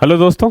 Hello दोस्तों,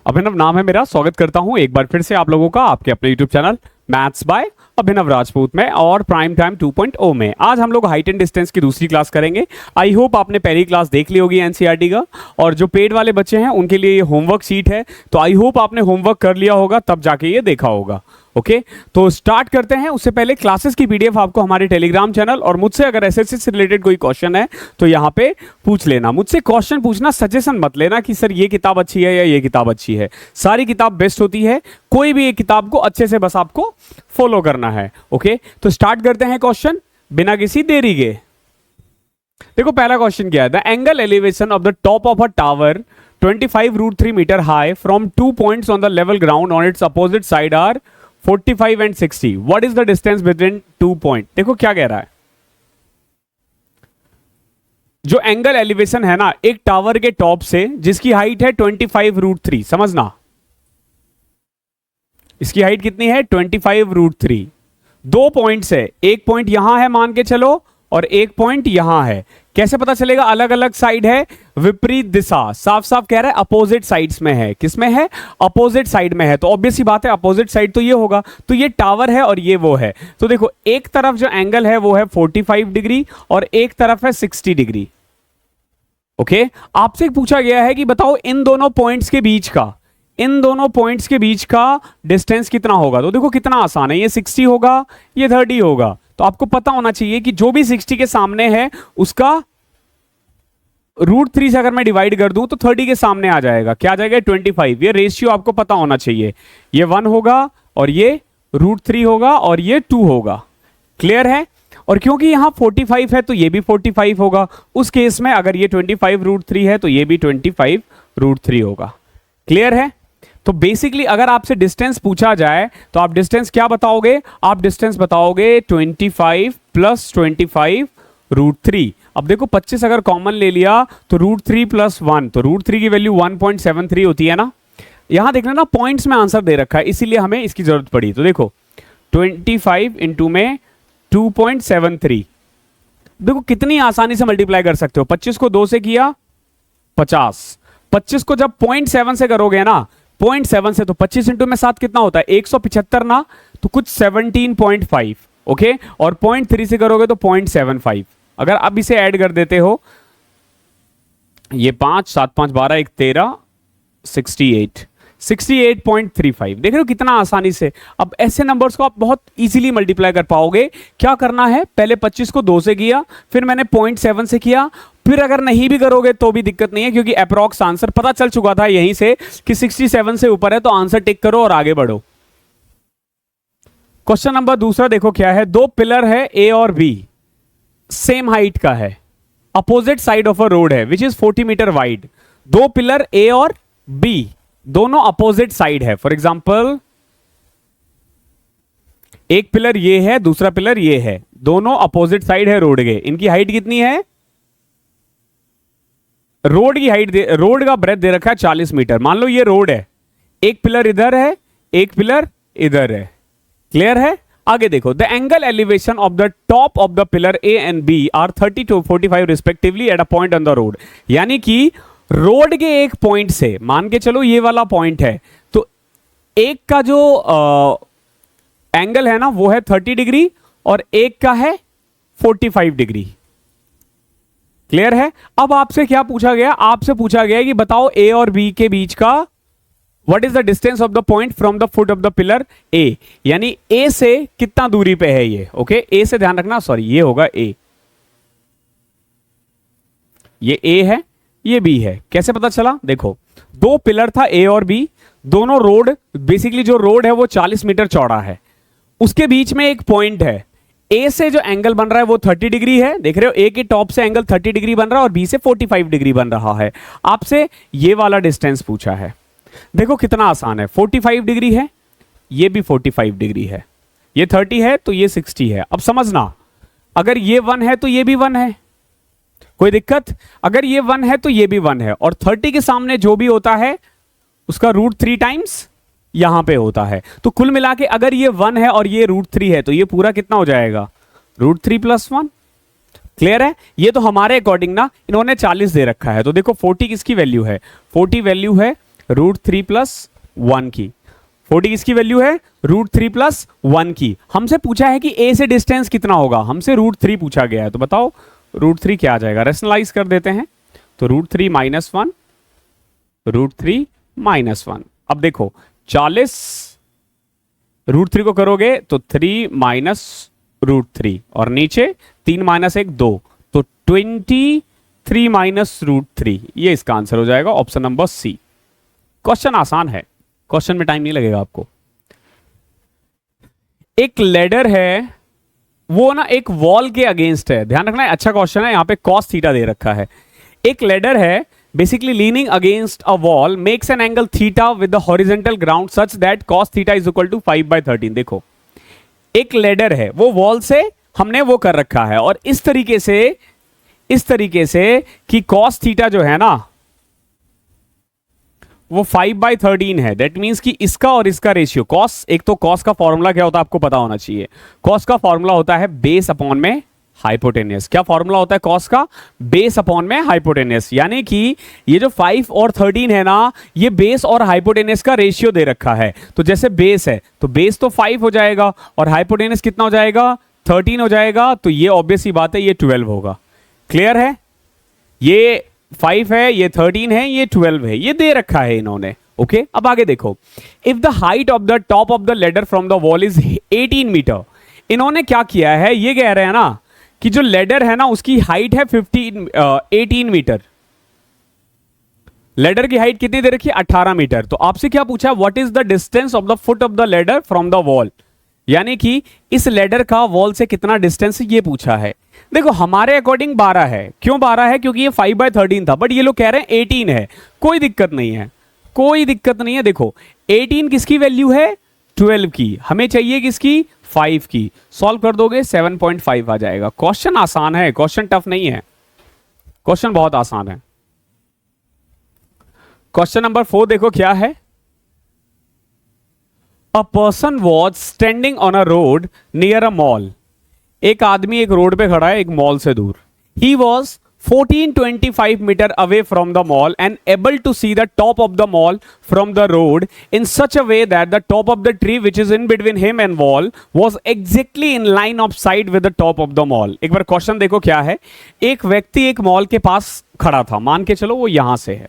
अभिनव नाम है मेरा। स्वागत करता हूं एक बार फिर से आप लोगों का आपके अपने यूट्यूब चैनल मैथ्स बाय अभिनव राजपूत में और प्राइम टाइम 2.0 में। आज हम लोग हाइट एंड डिस्टेंस की दूसरी क्लास करेंगे। आई होप आपने पहली क्लास देख ली होगी एनसीईआरटी का, और जो पेड वाले बच्चे हैं उनके लिए ये होमवर्क शीट है, तो आई होप आपने होमवर्क कर लिया होगा तब जाके ये देखा होगा। ओके, तो स्टार्ट करते हैं। उससे पहले क्लासेस की पीडीएफ आपको हमारे टेलीग्राम चैनल, और मुझसे अगर एसएससी से रिलेटेड कोई क्वेश्चन है तो यहाँ पे पूछ लेना। मुझसे क्वेश्चन पूछना, सजेशन मत लेना कि सर ये किताब अच्छी है या ये किताब अच्छी है। सारी किताब बेस्ट होती है, कोई भी एक किताब को अच्छे से बस आपको फॉलो करना है। ओके, तो स्टार्ट करते हैं क्वेश्चन बिना किसी देरी के। देखो पहला क्वेश्चन क्या है, the angle elevation of the top of a tower 25√3 metre high from 2 points on the level ground on its opposite side are 45 and 60. What is the distance between 2 point? देखो क्या कह रहा है, जो एंगल एलिवेशन है ना एक tower के टॉप से, जिसकी हाइट है 25√3, समझना इसकी हाइट कितनी है 25√3। 2 पॉइंट्स है, एक पॉइंट यहां है मान के चलो, और एक पॉइंट यहां है। कैसे पता चलेगा? अलग अलग साइड है, विपरीत दिशा, साफ साफ कह रहा है अपोजिट साइड्स में है। किसमें है? अपोजिट साइड में है, तो ऑब्वियस सी बात है अपोजिट साइड तो ये होगा। तो ये टावर है और ये वो है। तो देखो एक तरफ जो एंगल है वो है 45 डिग्री और एक तरफ है 60 डिग्री। ओके, आपसे पूछा गया है कि बताओ इन दोनों पॉइंट्स के बीच का डिस्टेंस कितना होगा। तो देखो कितना आसान है, ये 60 होगा, ये 30 होगा। तो आपको पता होना चाहिए कि जो भी 60 के सामने है उसका √3 से अगर मैं डिवाइड कर दूं तो 30 के सामने आ जाएगा। क्या आ जाएगा? 25। ये रेशियो आपको पता होना चाहिए। ये 1 होगा और ये √3 होगा और ये 2 होगा। क्लियर है? और क्योंकि यहां 45 है तो ये भी 45 होगा। उस केस में अगर ये 25√3 है तो ये भी 25√3 होगा। क्लियर है? तो बेसिकली अगर आपसे डिस्टेंस पूछा जाए तो आप डिस्टेंस क्या बताओगे? आप डिस्टेंस बताओगे 25 + 25√3। अब देखो 25 अगर कॉमन ले लिया तो √3 + 1, तो √3 की वैल्यू 1.73 होती है ना। यहां देख लेना पॉइंट्स में आंसर दे रखा है, इसीलिए हमें इसकी जरूरत पड़ी। तो देखो 25 इंटू में 2.73, देखो कितनी आसानी से मल्टीप्लाई कर सकते हो। 25 को 2 से किया 50, 25 को जब 0.7 से करोगे ना, 0.7 से, तो 25 इंटू में 7 कितना होता है? 175 ना, तो कुछ 17.5। ओके, और 0.3 से करोगे तो 0.75। अगर अब इसे ऐड कर देते हो, ये 5 7 5 12 1 13 68.35। देख रहे हो कितना आसानी से। अब ऐसे नंबर्स को आप बहुत इजीली मल्टीप्लाई कर पाओगे। क्या करना है? पहले 25 को 2 से किया, फिर मैंने 0.7 से किया, फिर अगर नहीं भी करोगे तो भी दिक्कत नहीं है, क्योंकि अप्रॉक्स आंसर पता चल चुका था यहीं से कि 67 से ऊपर है, तो आंसर टिक करो और आगे बढ़ो। क्वेश्चन नंबर दूसरा देखो क्या है। 2 पिलर है ए और बी, सेम हाइट का है, opposite side of a road है which is 40 metre wide. 2 pillar A और बी दोनों अपोजिट साइड है। फॉर एग्जाम्पल एक पिलर ये है, दूसरा पिलर ये है, दोनों अपोजिट साइड है रोड के। इनकी हाइट कितनी है? रोड की हाइट रोड का ब्रेथ दे रखा है 40 मीटर। मान लो ये रोड है, एक पिलर इधर है, एक पिलर इधर है। क्लियर है? आगे देखो, the angle elevation of the top of the pillar A and B are 30 to 45 respectively at a point on the road. यानी कि रोड के एक पॉइंट से, मान के चलो ये वाला पॉइंट है, तो एक का जो एंगल है ना वो है 30 डिग्री और एक का है 45 डिग्री। क्लियर है? अब आपसे क्या पूछा गया? आपसे पूछा गया कि बताओ ए और बी के बीच का what is the distance of the point from the foot of the pillar A. यानी ए से कितना दूरी पे है ये। ओके, ए से ध्यान रखना, सॉरी ये होगा ए, ये ए है, ये बी है। कैसे पता चला? देखो 2 पिलर था ए और बी, दोनों रोड, बेसिकली जो रोड है वो 40 मीटर चौड़ा है, उसके बीच में एक पॉइंट है। ए से जो एंगल बन रहा है वो 30 डिग्री है। देख रहे हो, ए के टॉप से एंगल 30 डिग्री बन रहा है और बी से 45 डिग्री बन रहा है। आपसे ये वाला डिस्टेंस पूछा है। देखो कितना आसान है, 45 डिग्री है, ये भी 45 डिग्री है, ये 30 है तो ये 60 है। अब समझना, अगर ये 1 है तो ये भी 1 है, कोई दिक्कत? अगर ये 1 है तो ये भी 1 है, और 30 के सामने जो भी होता है उसका √3 टाइम्स यहां पे होता है। तो कुल मिला के अगर ये 1 है और ये √3 है तो ये पूरा कितना हो जाएगा? √3 + 1। क्लियर है? ये तो हमारे अकॉर्डिंग ना इन्होंने 40 दे रखा है, तो देखो 40 किसकी वैल्यू है? 40 वैल्यू है √3 प्लस 1 की। 40 किसकी वैल्यू है? √3 प्लस 1 की। हमसे पूछा है कि ए से डिस्टेंस कितना होगा, हमसे √3 पूछा गया है, तो बताओ √3 क्या आ जाएगा? रेशनलाइज कर देते हैं, तो √3 माइनस 1, √3 माइनस 1। अब देखो 40 √3 को करोगे तो 3 माइनस √3 और नीचे 3 माइनस 1 2, तो 23 माइनस √3, ये इसका आंसर हो जाएगा ऑप्शन नंबर सी। क्वेश्चन आसान है, क्वेश्चन में टाइम नहीं लगेगा आपको। एक लेडर है, वो ना एक वॉल के अगेंस्ट है, ध्यान रखना है, अच्छा क्वेश्चन है, यहां पे cos थीटा दे रखा है। एक लेडर है basically leaning against a wall makes an angle theta with the horizontal ground such that cos theta is equal to 5/13। देखो एक लेडर है, वो वॉल से हमने वो कर रखा है और इस तरीके से कि cos थीटा जो है ना वो 5/13 है। दैट मींस कि इसका और इसका रेशियो cos, एक तो cos का फॉर्मूला क्या होता है आपको पता होना चाहिए। cos का फॉर्मूला होता है बेस अपॉन में हाइपोटेनियस। क्या फॉर्मूला होता है cos का? बेस अपॉन में हाइपोटेनियस। यानी कि ये जो 5 और 13 है ना, ये बेस और हाइपोटेनियस का रेशियो दे रखा है। तो जैसे बेस है तो बेस तो 5 हो जाएगा और हाइपोटेनियस कितना हो जाएगा? 13 हो जाएगा। तो ये ऑब्वियस ही बात है, ये 12 होगा। क्लियर है? ये 5 है, ये 13 है, ये 12 है, ये दे रखा है इन्होंने। ओके अब आगे देखो, if the height of the top of the ladder from the wall is 18 metre. इन्होंने क्या किया है, ये कह रहे हैं ना कि जो लेडर है ना उसकी हाइट है 18 मीटर। लेडर की हाइट कितनी दे रखी है? 18 मीटर। तो आपसे क्या पूछा? What is the distance of the foot of the ladder from the wall, यानी कि इस लेडर का वॉल से कितना डिस्टेंस, ये पूछा है। देखो हमारे अकॉर्डिंग 12 है। क्यों 12 है? क्योंकि ये 5/13 था, बट ये लोग कह रहे हैं 18 है। कोई दिक्कत नहीं है, कोई दिक्कत नहीं है। देखो 18 किसकी वैल्यू है? 12 की। हमें चाहिए किसकी? 5 की। सॉल्व कर दोगे 7.5 आ जाएगा। क्वेश्चन आसान है, क्वेश्चन टफ नहीं है, क्वेश्चन बहुत आसान है। क्वेश्चन नंबर 4 देखो क्या है। A person was standing on a road near a mall. एक आदमी एक रोड पे खड़ा है, एक मॉल से दूर। He was 1425 meter away from the mall and able to see the top of the mall from the road in such a way that the top of the tree which is in between him and wall was exactly in line of sight with the top of the mall। एक बार question देखो क्या है। एक व्यक्ति एक mall के पास खड़ा था, मान के चलो वो यहां से है,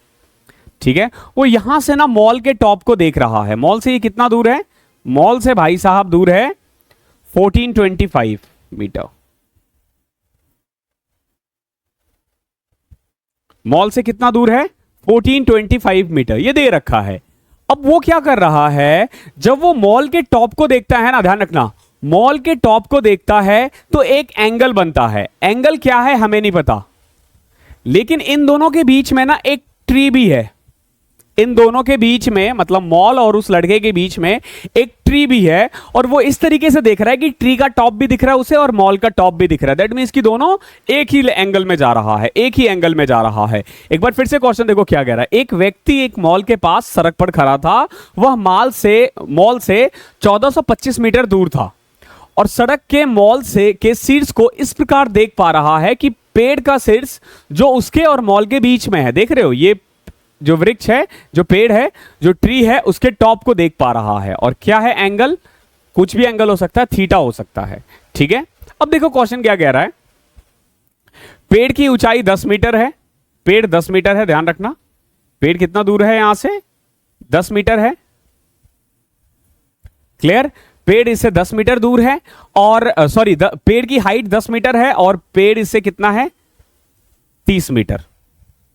ठीक है, वो यहां से ना मॉल के टॉप को देख रहा है। मॉल से ये कितना दूर है? मॉल से भाई साहब दूर है 1425 मीटर। मॉल से कितना दूर है? 1425 मीटर, ये दे रखा है। अब वो क्या कर रहा है, जब वो मॉल के टॉप को देखता है ना, ध्यान रखना, मॉल के टॉप को देखता है तो एक एंगल बनता है। एंगल क्या है हमें नहीं पता, लेकिन इन दोनों के बीच में ना एक ट्री भी है। इन दोनों के बीच में, मतलब मॉल और उस लड़के के बीच में एक ट्री भी है, और वो इस तरीके से देख रहा है कि ट्री का टॉप भी दिख रहा है उसे और मॉल का टॉप भी दिख रहा है। दैट मींस कि दोनों एक ही एंगल में जा रहा है, एक ही एंगल में जा रहा है। एक बार फिर से क्वेश्चन देखो क्या कह रहा है। एक व्यक्ति एक मॉल के पास सड़क पर खड़ा था। वह मॉल से 1425 मीटर दूर था और सड़क के मॉल से के शीर्ष को इस प्रकार देख पा रहा है कि पेड़ का शीर्ष जो उसके और मॉल के बीच में है, देख रहे हो, ये जो वृक्ष है, जो पेड़ है, जो ट्री है, उसके टॉप को देख पा रहा है। और क्या है एंगल? कुछ भी एंगल हो सकता है, थीटा हो सकता है। ठीक है, अब देखो क्वेश्चन क्या कह रहा है। पेड़ की ऊंचाई 10 मीटर है। पेड़ 10 मीटर है, ध्यान रखना। पेड़ कितना दूर है यहां से? 10 मीटर है। क्लियर? पेड़ इससे 10 मीटर दूर है और पेड़ की हाइट 10 मीटर है और पेड़ इससे कितना है? 30 मीटर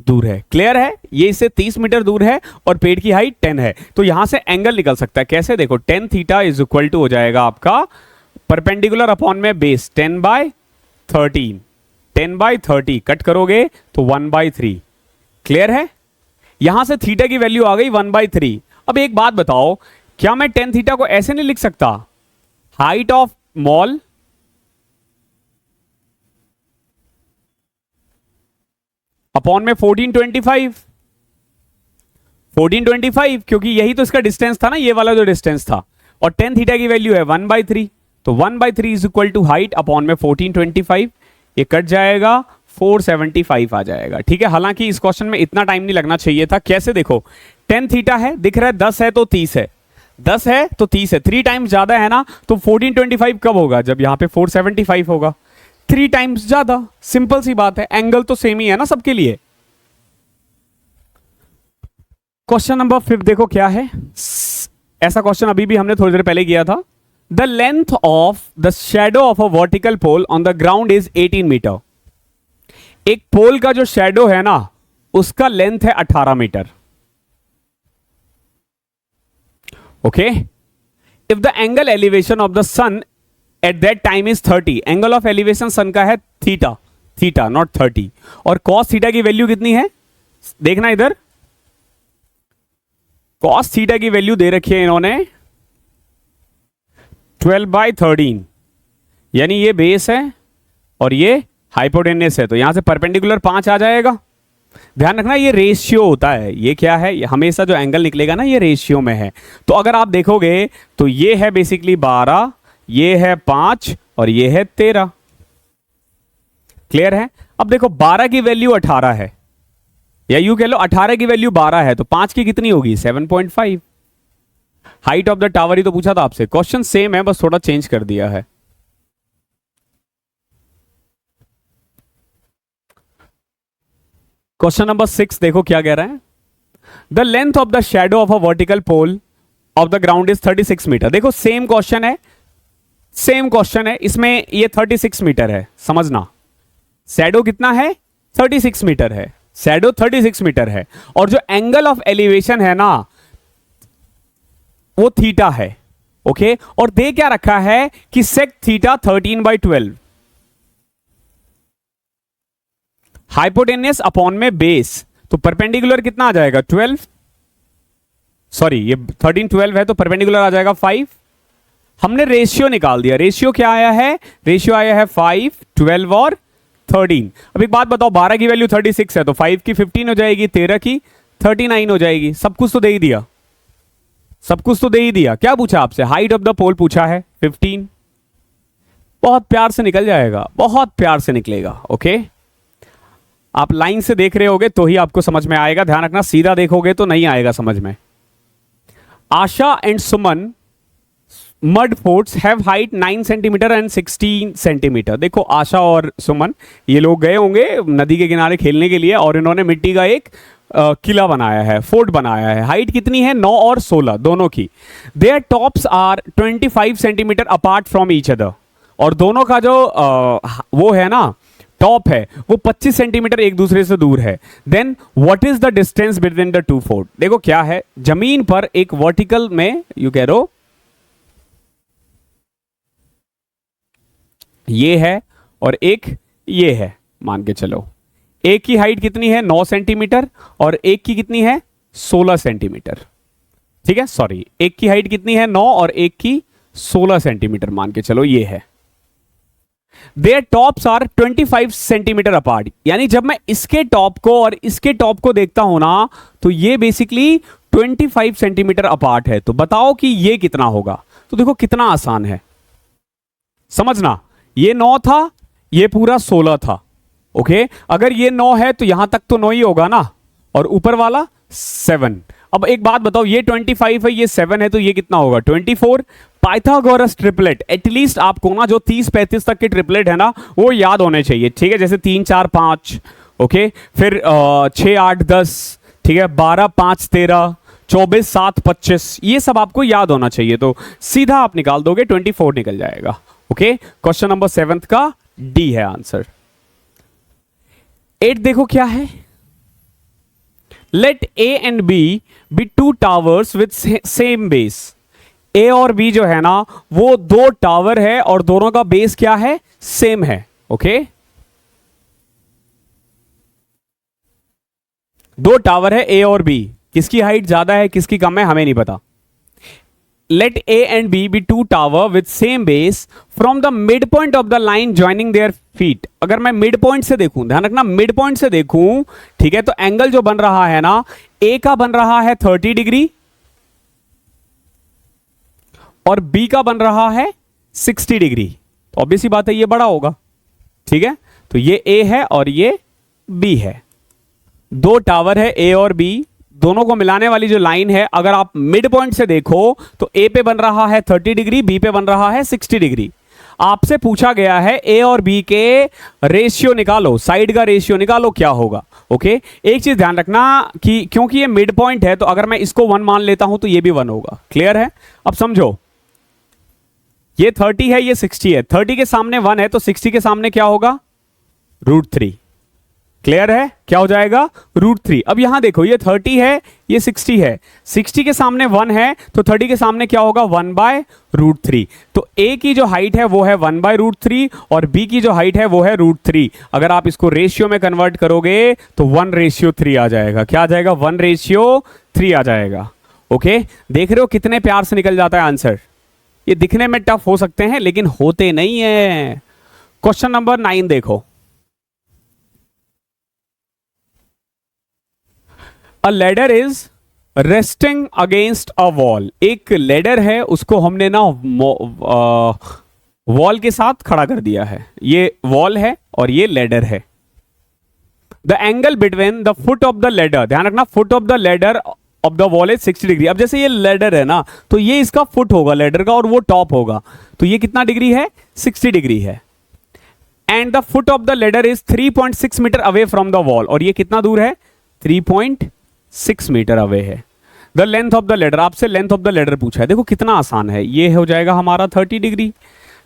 दूर है। क्लियर है? ये इससे 30 मीटर दूर है और पेड़ की हाइट 10 है। तो यहां से एंगल निकल सकता है। कैसे? देखो, tan theta is equal to हो जाएगा आपका परपेंडिकुलर अपॉन में बेस 10/13। 10/30 कट करोगे तो 1/3। क्लियर है? यहां से थीटा की वैल्यू आ गई 1/3। अब एक बात बताओ, क्या मैं tan थीटा को ऐसे नहीं लिख सकता? हाइट ऑफ मॉल अपॉन में 1425, क्योंकि यही तो इसका डिस्टेंस था ना, ये वाला जो डिस्टेंस था, और tan थीटा की वैल्यू है 1/3। तो 1/3 is equal to height upon में 1425। ये कट जाएगा, 475 आ जाएगा। ठीक है, हालांकि इस क्वेश्चन में इतना टाइम नहीं लगना चाहिए था। कैसे देखो, टेन थीटा है, दिख रहा है 10 है तो 30 है, 10 है तो 30 है, 3 टाइम्स ज्यादा है ना, तो 1425 कब होगा, जब यहां पे 475 होगा, 3 टाइम्स ज्यादा। सिंपल सी बात है, एंगल तो सेम ही है ना सबके लिए। क्वेश्चन नंबर 5 देखो क्या है, ऐसा क्वेश्चन अभी भी हमने थोड़ी देर पहले किया था। The length of the shadow of a vertical pole on the ground is 18 metre. एक पोल का जो शैडो है ना, उसका लेंथ है 18 metre. Okay, if the angle elevation of the sun at that time is 30, angle of elevation sun का है theta, theta naught 30, और कॉस थीटा की वैल्यू कितनी है, देखना इधर, कॉस थीटा की वैल्यू दे रखी है इन्होंने 12/13, यानी ये बेस है और ये हाइपोटेनस है, तो यहां से परपेंडिकुलर 5 आ जाएगा। ध्यान रखना ये रेशियो होता है, ये क्या है, ये हमेशा जो एंगल निकलेगा ना ये रेशियो में है। तो अगर आप देखोगे तो ये है बेसिकली 12, ये है 5 और ये है 13। क्लियर है। अब देखो 12 की वैल्यू 18 है, या यूं कह लो 18 की वैल्यू 12 है, तो 5 की कितनी होगी 7.5। हाइट ऑफ द टावर ही तो पूछा था आपसे, क्वेश्चन सेम है बस थोड़ा चेंज कर दिया है। क्वेश्चन नंबर 6 देखो क्या कह रहा है, the length of the shadow of a vertical pole of the ground is 36 metre. देखो सेम क्वेश्चन है, सेम क्वेश्चन है, इसमें ये 36 मीटर है, समझना शैडो कितना है 36 मीटर है, शैडो 36 मीटर है, और जो एंगल ऑफ एलिवेशन है ना वो थीटा है। ओके, और दे क्या रखा है कि सेक थीटा 13/12, हाइपोटेनियस अपॉन में बेस, तो परपेंडिकुलर कितना आ जाएगा 12, सॉरी ये 13 12 है तो परपेंडिकुलर आ जाएगा 5। हमने रेशियो निकाल दिया, रेशियो क्या आया है, रेशियो आया है 5, 12 और 13। अब एक बात बताओ, 12 की वैल्यू 36 है तो 5 की 15 हो जाएगी, 13 की 39 हो जाएगी। सब कुछ तो दे ही दिया, सब कुछ तो दे ही दिया। क्या पूछा आपसे, हाइट ऑफ द पोल पूछा है 15, बहुत प्यार से निकल जाएगा, बहुत प्यार से निकलेगा। ओके, आप लाइन से देख रहे होगे तो ही आपको समझ में आएगा, ध्यान रखना सीधा देखोगे तो नहीं आएगा समझ में। Asha and Suman mud forts have height 9 centimetre and 16 centimetre. देखो आशा और सुमन ये लोग गए होंगे नदी के किनारे खेलने के लिए, और इन्होंने मिट्टी का एक किला बनाया है, फोर्ट बनाया है। हाइट कितनी है 9 और 16 दोनों की। Their tops are 25 centimetre apart from each other, और दोनों का जो वो है ना टॉप है वो 25 सेंटीमीटर एक दूसरे से दूर है। Then what is the distance between the two fort. देखो क्या है, जमीन पर एक वर्टिकल में यू कह रो ये है और एक ये है, मान के चलो एक की हाइट कितनी है 9 सेंटीमीटर और एक की कितनी है 16 सेंटीमीटर। ठीक है, सॉरी एक की हाइट कितनी है 9 और एक की 16 सेंटीमीटर, मान के चलो ये है। Their tops are 25 centimetre apart, यानी जब मैं इसके टॉप को और इसके टॉप को देखता हूं ना तो ये बेसिकली 25 सेंटीमीटर अपार्ट है। तो बताओ कि ये कितना होगा। तो देखो कितना आसान है, समझना, ये 9 था, ये पूरा 16 था। ओके, अगर ये 9 है तो यहां तक तो 9 ही होगा ना, और ऊपर वाला 7। अब एक बात बताओ, ये 25 है, ये 7 है, तो ये कितना होगा 24। पाइथागोरस ट्रिपलेट, एटलीस्ट आपको ना जो 30-35 तक के ट्रिपलेट है ना वो याद होने चाहिए। ठीक है, जैसे 3 4 5, ओके, फिर 6 8 10, ठीक है, 12 5 13, 24 7 25, ये सब आपको याद होना चाहिए। तो सीधा आप निकाल दोगे 24 निकल जाएगा। ओके, क्वेश्चन नंबर 7 का डी है आंसर। 8 देखो क्या है, let A and B be 2 towers with same base. A और बी जो है ना वो 2 टावर है और दोनों का बेस क्या है, सेम है। ओके, 2 टावर है ए और बी, किसकी हाइट ज्यादा है किसकी कम है हमें नहीं पता। Let A and B be 2 tower with same base from the midpoint of the line joining their feet। अगर मैं मिड पॉइंट से देखूं, ध्यान रखना मिड पॉइंट से देखूं, ठीक है, तो एंगल जो बन रहा है ना A का बन रहा है 30 डिग्री और B का बन रहा है 60 डिग्री। तो ऑब्वियसली बात है ये बड़ा होगा। ठीक है, तो ये ए है और ये बी है। दो टावर है ए और बी, दोनों को मिलाने वाली जो लाइन है, अगर आप मिड पॉइंट से देखो तो ए पे बन रहा है 30 डिग्री, बी पे बन रहा है 60 डिग्री। आपसे पूछा गया है ए और बी के रेशियो निकालो, साइड का रेशियो निकालो, क्या होगा। ओके, एक चीज ध्यान रखना कि क्योंकि ये मिड पॉइंट है तो अगर मैं इसको 1 मान लेता हूं तो ये भी 1 होगा। क्लियर है? अब समझो, ये 30 है, ये 60 है, 30 के सामने 1 है तो 60 के सामने क्या होगा? √3। क्लियर है? क्या हो जाएगा? √3। अब यहां देखो, ये 30 है, ये 60 है, 60 के सामने 1 है तो 30 के सामने क्या होगा? 1/√3। तो ए की जो हाइट है वो है 1/√3 और बी की जो हाइट है वो है √3। अगर आप इसको रेशियो में कन्वर्ट करोगे तो 1:3 आ जाएगा। क्या आ जाएगा? 1:3 आ जाएगा। ओके, देख रहे हो कितने प्यार से निकल जाता है आंसर। ये दिखने में टफ हो सकते हैं लेकिन होते नहीं है। क्वेश्चन नंबर 9 देखो। अ ladder is resting against a wall. एक लेडर है, उसको हमने ना वॉल के साथ खड़ा कर दिया है। ये वॉल है और ये लेडर है। The angle between the foot of the ladder, ध्यान रखना, foot of the ladder of the wall is 60 degree. अब जैसे ये लेडर है ना, तो ये इसका फुट होगा लेडर का और वो टॉप होगा, तो ये कितना डिग्री है? 60 डिग्री है। And the foot of the ladder is 3.6 metre away from the wall, और ये कितना दूर है? 3.6 मीटर अवे है। The length of the ladder, आपसे लेंथ ऑफ द लेडर पूछा है। देखो कितना आसान है, ये हो जाएगा हमारा 30 डिग्री।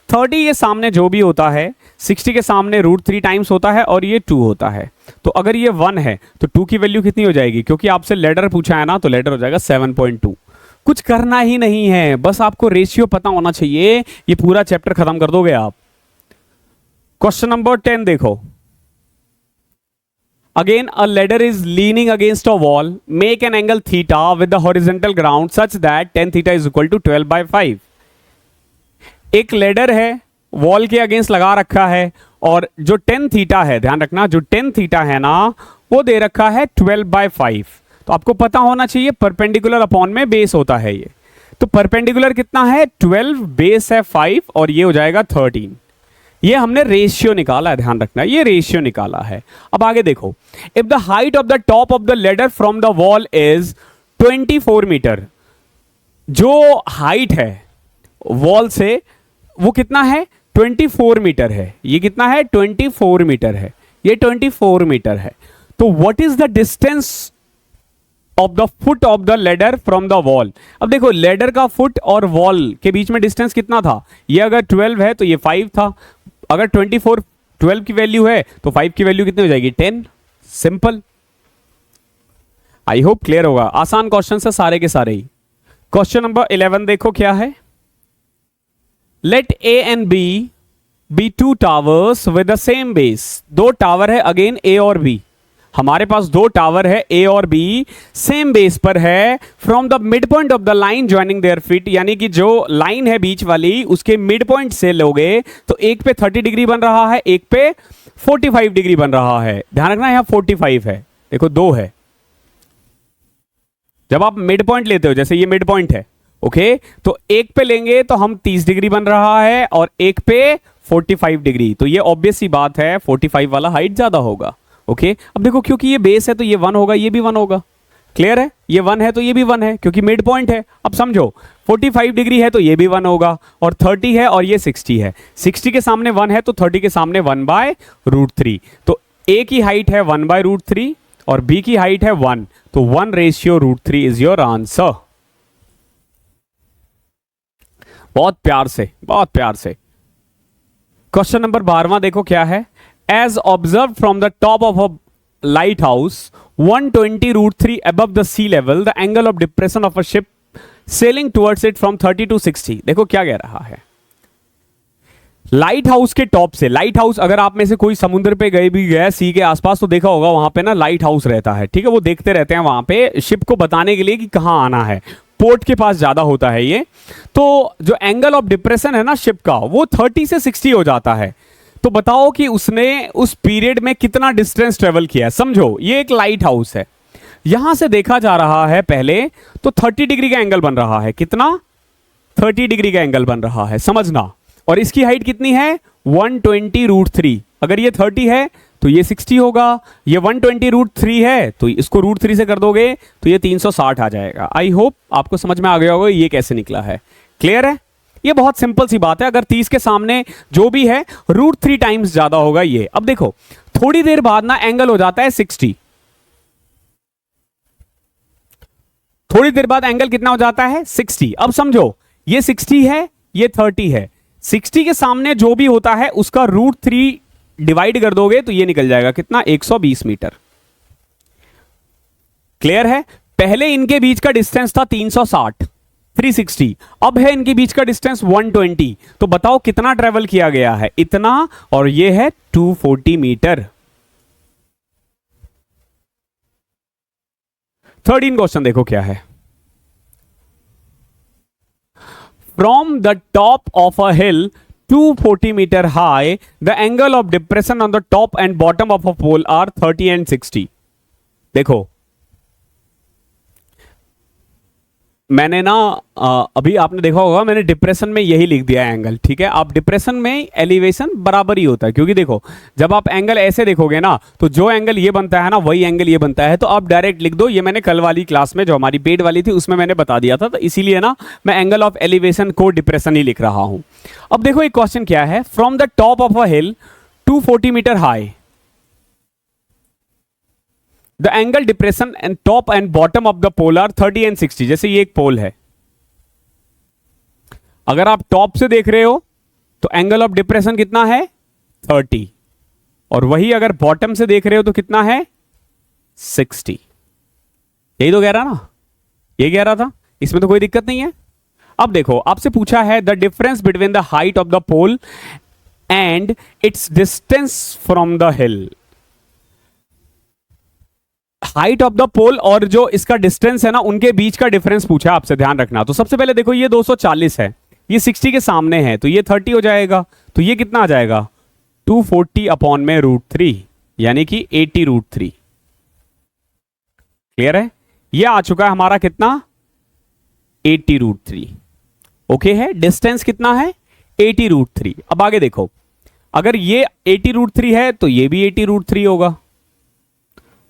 30 ये सामने जो भी होता है, 60 के सामने √3 टाइम्स होता है और ये 2 होता है। तो अगर ये 1 है तो 2 की वैल्यू कितनी हो जाएगी? क्योंकि आपसे लेडर पूछा है ना, तो लेडर हो जाएगा 7.2। कुछ करना ही नहीं है, बस आपको रेशियो पता होना चाहिए, ये पूरा चैप्टर खत्म कर दोगे आप। क्वेश्चन नंबर 10 देखो। Again, a ladder is leaning against a wall. Make an angle theta with the horizontal ground such that tan theta is equal to 12/5. एक लेडर है, वॉल के अगेंस्ट लगा रखा है, और जो tan थीटा है, ध्यान रखना, जो tan थीटा है ना, वो दे रखा है 12/5। तो आपको पता होना चाहिए परपेंडिकुलर अपॉन में बेस होता है ये। तो परपेंडिकुलर कितना है? 12, बेस है 5 और ये हो जाएगा 13। ये हमने रेशियो निकाला है, ध्यान रखना, ये रेशियो निकाला है। अब आगे देखो, if the height of the top of the ladder from the wall is 24 metre, जो हाइट है वॉल से वो कितना है? 24 मीटर है। ये कितना है? 24 मीटर है। ये 24 मीटर है। तो what is the distance of the foot of the ladder from the wall? अब देखो, लेडर का फुट और वॉल के बीच में डिस्टेंस कितना था? ये अगर 12 है तो ये 5 था। अगर 12 की वैल्यू है तो 5 की वैल्यू कितनी हो जाएगी? 10। सिंपल। आई होप क्लियर होगा। आसान क्वेश्चन है सारे के सारे ही। क्वेश्चन नंबर 11 देखो क्या है। Let A and B 2 towers with the same base. दो टावर है, अगेन ए और बी। हमारे पास दो टावर है ए और बी, सेम बेस पर है। From the mid point of the line joining their feet, यानी कि जो लाइन है बीच वाली उसके मिड पॉइंट से लोगे तो एक पे 30 डिग्री बन रहा है, एक पे 45 डिग्री बन रहा है। ध्यान रखना, यहां 45 है, देखो 2 है। जब आप मिड पॉइंट लेते हो, जैसे ये मिड पॉइंट है, ओके, तो एक पे लेंगे तो हम 30 डिग्री बन रहा है और एक पे 45 डिग्री। तो ये ऑब्वियस सी बात है, 45 वाला हाइट ज्यादा होगा। ओके, अब देखो क्योंकि ये बेस है तो ये 1 होगा, ये भी 1 होगा। क्लियर है? ये 1 है तो ये भी 1 है, क्योंकि मिड पॉइंट है। अब समझो, 45 डिग्री है तो ये भी 1 होगा, और 30 है और ये 60 है। 60 के सामने 1 है तो 30 के सामने 1/√3। तो ए की हाइट है 1/√3 और बी की हाइट है 1, तो 1:√3 इज योर आंसर। बहुत प्यार से, बहुत प्यार से। क्वेश्चन नंबर 12वां देखो क्या है। As observed from the top of a lighthouse 120√3 above the sea level, the angle of depression of a ship sailing towards it from 30 to 60। देखो क्या कह रहा है। लाइट हाउस के टॉप से, लाइट हाउस अगर आप में से कोई समुद्र पे गए भी गया सी के आसपास तो देखा होगा, वहां पे ना लाइट हाउस रहता है। ठीक है, वो देखते रहते हैं वहां पे शिप को बताने के लिए कि कहां आना है। पोर्ट के पास ज्यादा होता है ये। तो जो एंगल ऑफ डिप्रेशन है ना शिप का, वो 30 से 60 हो जाता है। तो बताओ कि उसने उस पीरियड में कितना डिस्टेंस ट्रेवल किया है। समझो, ये एक लाइट हाउस है, यहां से देखा जा रहा है पहले तो 30 डिग्री का एंगल बन रहा है। कितना? 30 डिग्री का एंगल बन रहा है, समझना। और इसकी हाइट कितनी है? 120√3। अगर ये 30 है तो ये 60 होगा, ये 120 रूट 3 है तो इसको रूट 3 से कर दोगे तो ये 360 आ जाएगा। आई होप आपको समझ में आ गया होगा ये कैसे निकला है। क्लियर है? ये बहुत सिंपल सी बात है। अगर 30 के सामने जो भी है रूट 3 टाइम्स ज्यादा होगा ये। अब देखो थोड़ी देर बाद ना एंगल हो जाता है 60, थोड़ी देर बाद एंगल कितना हो जाता है 60। अब समझो ये 60 है, ये 30 है, 60 के सामने जो भी होता है उसका रूट 3 डिवाइड कर दोगे तो ये निकल जाएगा कितना, 120 मीटर। क्लियर है? पहले इनके बीच का डिस्टेंस था 360, 360, अब है इनके बीच का डिस्टेंस 120। तो बताओ कितना ट्रेवल किया गया है, इतना, और ये है 240 मीटर। 13 क्वेश्चन देखो क्या है। From the top of a hill 240 metre high, the angle of depression on the top and bottom of a pole are 30 and 60। देखो मैंने ना अभी आपने देखा होगा मैंने डिप्रेशन में यही लिख दिया एंगल। ठीक है, आप डिप्रेशन में एलिवेशन बराबर ही होता है, क्योंकि देखो जब आप एंगल ऐसे देखोगे ना तो जो एंगल ये बनता है ना वही एंगल ये बनता है। तो आप डायरेक्ट लिख दो, ये मैंने कल वाली क्लास में जो हमारी पेड वाली थी उसमें मैंने बता दिया था, तो इसीलिए ना मैं एंगल ऑफ एलिवेशन को डिप्रेशन ही लिख रहा हूं। अब देखो एक क्वेश्चन क्या है, from the top of a hill 240 metre high, the angle depression and top and bottom of the pole are 30 and 60। जैसे ये एक पोल है, अगर आप टॉप से देख रहे हो तो एंगल ऑफ डिप्रेशन कितना है 30, और वही अगर बॉटम से देख रहे हो तो कितना है 60। यही तो कह रहा ना, ये कह रहा था, इसमें तो कोई दिक्कत नहीं है। अब देखो आपसे पूछा है the difference between the height of the pole and its distance from the hill. Height of the pole और जो इसका डिस्टेंस है ना उनके बीच का डिफरेंस पूछा है आपसे, ध्यान रखना। तो सबसे पहले देखो ये 240 है, ये 60 के सामने है तो ये 30 हो जाएगा, तो ये कितना आ जाएगा 240 अपॉन में रूट 3, यानी कि 80 रूट 3। क्लियर है? ये आ चुका है हमारा कितना 80 रूट 3। ओके है, डिस्टेंस कितना है 80 रूट 3। अब आगे देखो, अगर ये 80 रूट 3 है तो ये भी 80 रूट 3 होगा।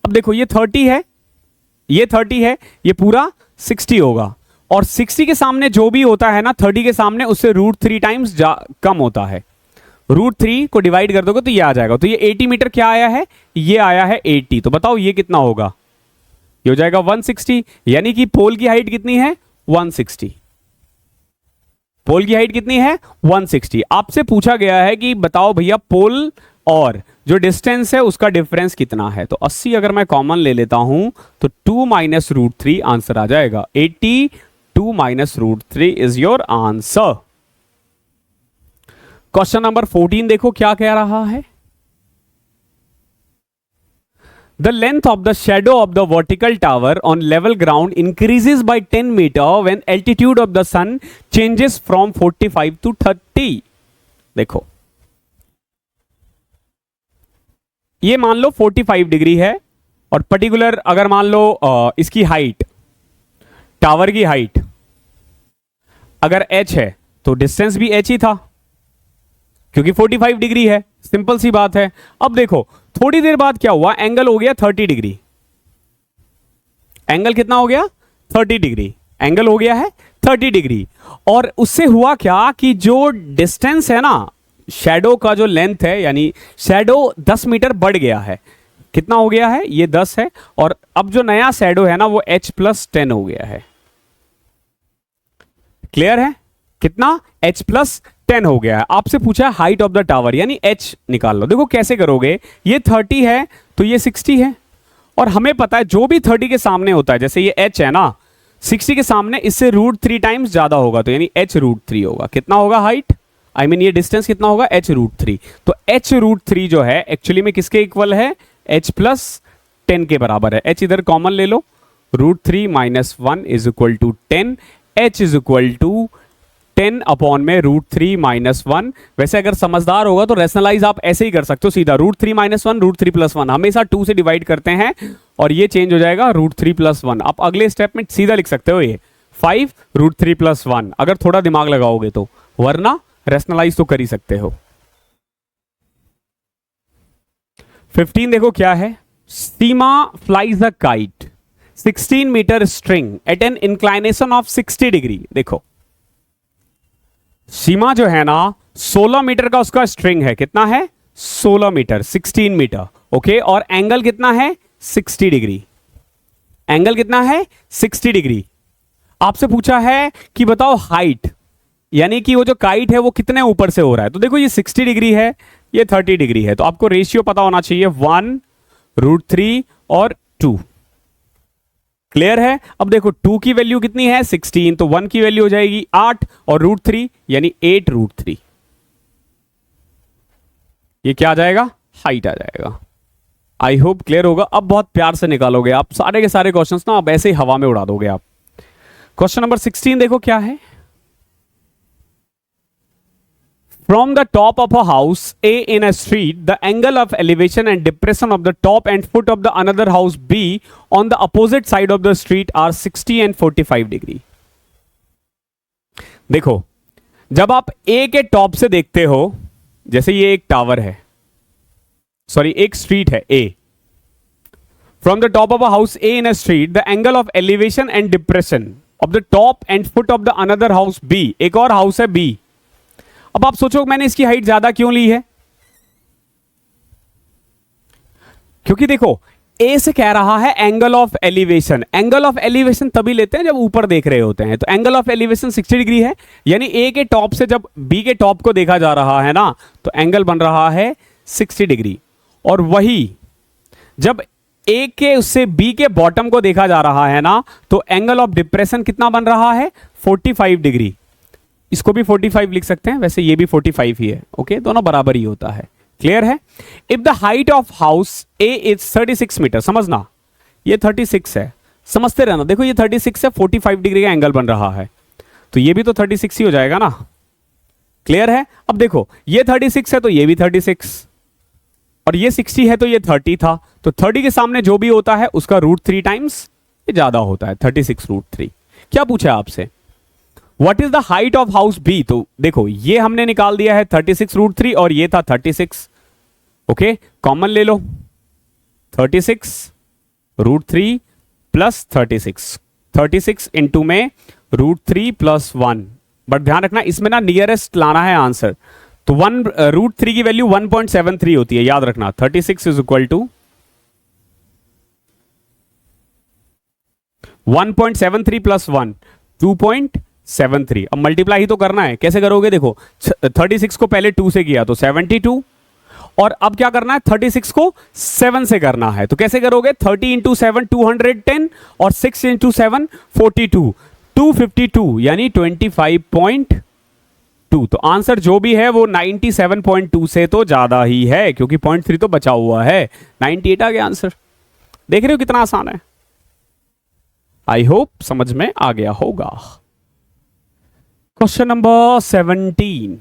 अब देखो ये 30 है, ये 30 है, ये पूरा 60 होगा, और 60 के सामने जो भी होता है ना 30 के सामने उससे रूट 3 टाइम्स कम होता है। रूट 3 को डिवाइड कर दोगे तो ये आ जाएगा। तो ये 80 मीटर क्या आया है, ये आया है 80। तो बताओ ये कितना होगा, ये हो जाएगा 160, यानी कि पोल की हाइट कितनी है 160। पोल की हाइट कितनी है 160। आपसे पूछा गया है कि बताओ भैया पोल और जो डिस्टेंस है उसका डिफरेंस कितना है। तो 80 अगर मैं कॉमन ले लेता हूं तो 2 माइनस रूट 3 आंसर आ जाएगा। 80 2 minus root 3 is your answer. Question number 14 देखो क्या कह रहा है। The length of the shadow of the vertical tower on level ground increases by 10 meter when altitude of the sun changes from 45 to 30। देखो ये मान लो 45 डिग्री है, और पर्टिकुलर अगर मान लो इसकी हाइट, टावर की हाइट अगर h है तो डिस्टेंस भी h ही था, क्योंकि 45 डिग्री है। सिंपल सी बात है। अब देखो थोड़ी देर बाद क्या हुआ, एंगल हो गया 30 डिग्री। एंगल कितना हो गया 30 डिग्री, एंगल हो गया है 30 डिग्री। और उससे हुआ क्या कि जो डिस्टेंस है ना, शैडो का जो लेंथ है, यानी शैडो 10 मीटर बढ़ गया है। कितना हो गया है, ये 10 है, और अब जो नया शैडो है ना वो h+10 हो गया है। क्लियर है? कितना h+10 हो गया है। आपसे पूछा हाइट ऑफ द टावर, यानी h निकाल लो। देखो कैसे करोगे, ये 30 है तो ये 60 है, और हमें पता है जो भी 30 के सामने होता है, जैसे ये h है ना 60 के सामने, इससे रूट 3 टाइम्स ज्यादा होगा, तो यानी h रूट 3 होगा। कितना होगा हाइट, आई मीन ये डिस्टेंस कितना होगा h रूट 3। तो h रूट 3 जो है एक्चुअली में किसके इक्वल है, h+10 के बराबर है। h इधर कॉमन ले लो, root 3 minus 1 is equal to 10, h is equal to 10 upon में रूट 3 माइनस 1। वैसे अगर समझदार होगा तो रैशनलाइज आप ऐसे ही कर सकते हो सीधा, रूट 3 माइनस 1 रूट 3 प्लस 1 हमेशा 2 से डिवाइड करते हैं, और ये चेंज हो जाएगा रूट 3 प्लस 1। आप अगले स्टेप में सीधा लिख सकते हो ये 5 रूट 3 प्लस 1, अगर थोड़ा दिमाग लगाओगे तो, वरना रैशनलाइज तो कर ही सकते हो। 15 देखो क्या है, Seema flies a kite 16 metre string at an inclination of 60 degree. देखो सीमा जो है ना 16 मीटर का उसका स्ट्रिंग है, कितना है 16 मीटर 16 मीटर, ओके, और एंगल कितना है 60 डिग्री, एंगल कितना है 60 डिग्री। आपसे पूछा है कि बताओ हाइट, यानी कि वो जो काइट है वो कितने ऊपर से हो रहा है। तो देखो ये 60 डिग्री है, ये 30 डिग्री है, तो आपको रेशियो पता होना चाहिए 1√3 और 2। क्लियर है। अब देखो 2 की वैल्यू कितनी है 16, तो 1 की वैल्यू हो जाएगी 8 और √3 यानी 8√3। ये क्या आ जाएगा, हाइट आ जाएगा। आई होप क्लियर होगा। अब बहुत प्यार से निकालोगे आप सारे के सारे क्वेश्चंस ना, अब ऐसे ही हवा में उड़ा दोगे आप। क्वेश्चन नंबर 16 देखो क्या है। From the top of a house A in a street, the angle of elevation and depression of the top and foot of the another house B on the opposite side of the street are 60 and 45 degree. देखो जब आप A के top से देखते हो, जैसे ये एक टावर है, सॉरी एक स्ट्रीट है A. From the top of a house A in a street, the angle of elevation and depression of the top and foot of the another house B, एक और हाउस है B. अब आप सोचो मैंने इसकी हाइट ज्यादा क्यों ली है, क्योंकि देखो ए से कह रहा है angle of elevation. Angle of elevation तभी लेते हैं जब ऊपर देख रहे होते हैं, तो एंगल ऑफ एलिवेशन 60 डिग्री है, यानी ए के टॉप से जब बी के टॉप को देखा जा रहा है ना, तो एंगल बन रहा है 60 डिग्री। और वही जब ए के उससे बी के बॉटम को देखा जा रहा है ना, तो एंगल ऑफ डिप्रेशन कितना बन रहा है 45 डिग्री। इसको भी 45 लिख सकते हैं, वैसे ये भी 45 ही है, ओके, दोनों बराबर ही होता है। क्लियर है। If the height of house A is 36 metre, समझना ये 36 है, समझते रहना। देखो ये 36 है, 45 डिग्री का एंगल बन रहा है, तो ये भी तो 36 ही हो जाएगा ना। क्लियर है। अब देखो ये 36 है तो ये भी 36, और ये 60 है तो ये 30 था, तो 30 के सामने जो भी होता है उसका √3 टाइम्स ये ज्यादा होता है, 36√3। क्या पूछा है आपसे, what is the height of house B. तो देखो ये हमने निकाल दिया है 36√3 और ये था 36, ओके, कॉमन ले लो 36√3 प्लस 36 इंटू में √3 प्लस 1, बट ध्यान रखना इसमें ना नियरेस्ट लाना है आंसर, तो √3 की वैल्यू 1.73 होती है, याद रखना। 36 इज इक्वल टू 1.73 प्लस 1 2.73। अब मल्टीप्लाई ही तो करना है, कैसे करोगे, देखो 36 को पहले 2 से किया तो 72, और अब क्या करना है 36 को 7 से करना है, तो कैसे करोगे 30 इंटू 7 210 और 6 इंटू 7 42 252 यानी 25.2। तो आंसर जो भी है वो 97.2 से तो ज्यादा ही है, क्योंकि 0.3 तो बचा हुआ है, 98 आ गया आंसर। देख रहे हो कितना आसान है। आई होप समझ में आ गया होगा। Question number 17।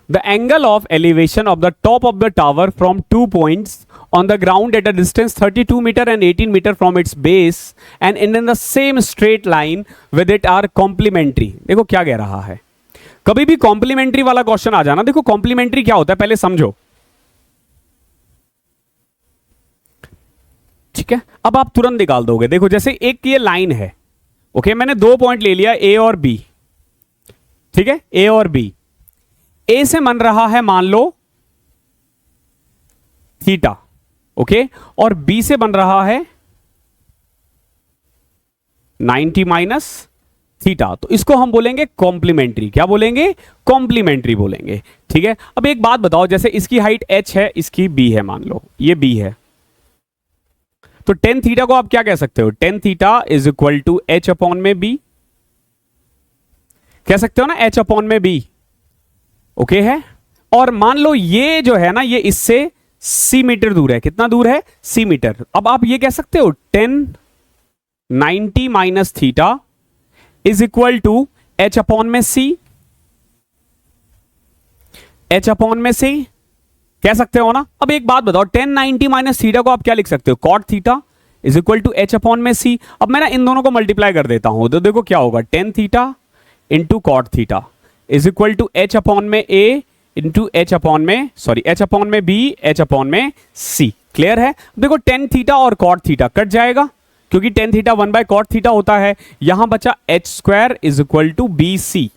The angle of elevation of the top of the tower from 2 points on the ground at a distance 32 meter and 18 meter from its base and in the same straight line with it are complementary। देखो क्या कह रहा है, कभी भी complementary वाला question आ जाना, देखो कॉम्प्लीमेंट्री क्या होता है पहले समझो, ठीक है। अब आप तुरंत निकाल दोगे। देखो जैसे एक ये लाइन है, ओके, मैंने 2 पॉइंट ले लिया ए और बी, ठीक है, ए और बी। ए से बन रहा है मान लो थीटा, ओके, और बी से बन रहा है 90 माइनस थीटा, तो इसको हम बोलेंगे कॉम्प्लीमेंट्री। क्या बोलेंगे, कॉम्प्लीमेंट्री बोलेंगे, ठीक है। अब एक बात बताओ, जैसे इसकी हाइट h है, इसकी b है, मान लो ये b है, तो टेन थीटा को आप क्या कह सकते हो, tan theta is equal to h upon में b, कह सकते हो ना, h अपॉन में b, ओके है। और मान लो ये जो है ना, ये इससे c मीटर दूर है, कितना दूर है c मीटर। अब आप ये कह सकते हो 90 minus theta is equal to h upon में c, h अपॉन में c कह सकते हो ना। अब एक बात बताओ, 90 माइनस थीटा को आप क्या लिख सकते हो, cot theta is equal to h upon में c। अब मैं ना इन दोनों को मल्टीप्लाई कर देता हूं, तो देखो क्या होगा, 10 theta into cot theta is equal to h upon में a इंटू एच अपॉन में, सॉरी एच अपॉन में बी, एच अपॉन में सी। क्लियर है? देखो टेन थीटा और कॉट थीटा कट जाएगा, क्योंकि टेन थीटा 1/cot थीटा होता है। यहां बचा h square is equal to b c,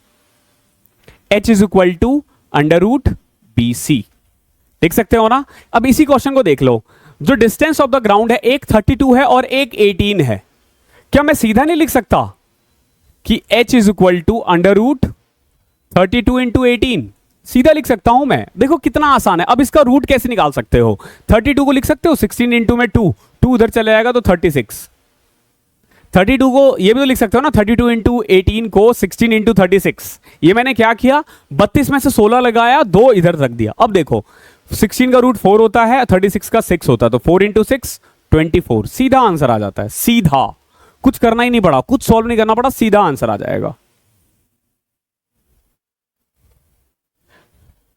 h is equal to under root b c. देख सकते हो ना? अब इसी क्वेश्चन को देख लो, जो डिस्टेंस ऑफ द ग्राउंड है, एक 32 है और एक 18 है। क्या मैं सीधा नहीं लिख सकता कि h is equal to under root 32 into 18? सीधा लिख सकता हूं मैं। देखो कितना आसान है। अब इसका रूट कैसे निकाल सकते हो? 32 को लिख सकते हो 16 इंटू में 2, 2 उधर चले जाएगा तो 36। 32 को ये भी तो लिख सकते हो ना, 32 इंटू 18 को 16 इंटू 36। ये मैंने क्या किया, 32 में से 16 लगाया, 2 इधर रख दिया। अब देखो 16 का रूट 4 होता है, 36 का 6 होता है, तो 4 इंटू 6 24। सीधा आंसर आ जाता है, सीधा, कुछ करना ही नहीं पड़ा, कुछ सॉल्व नहीं करना पड़ा, सीधा आंसर आ जाएगा।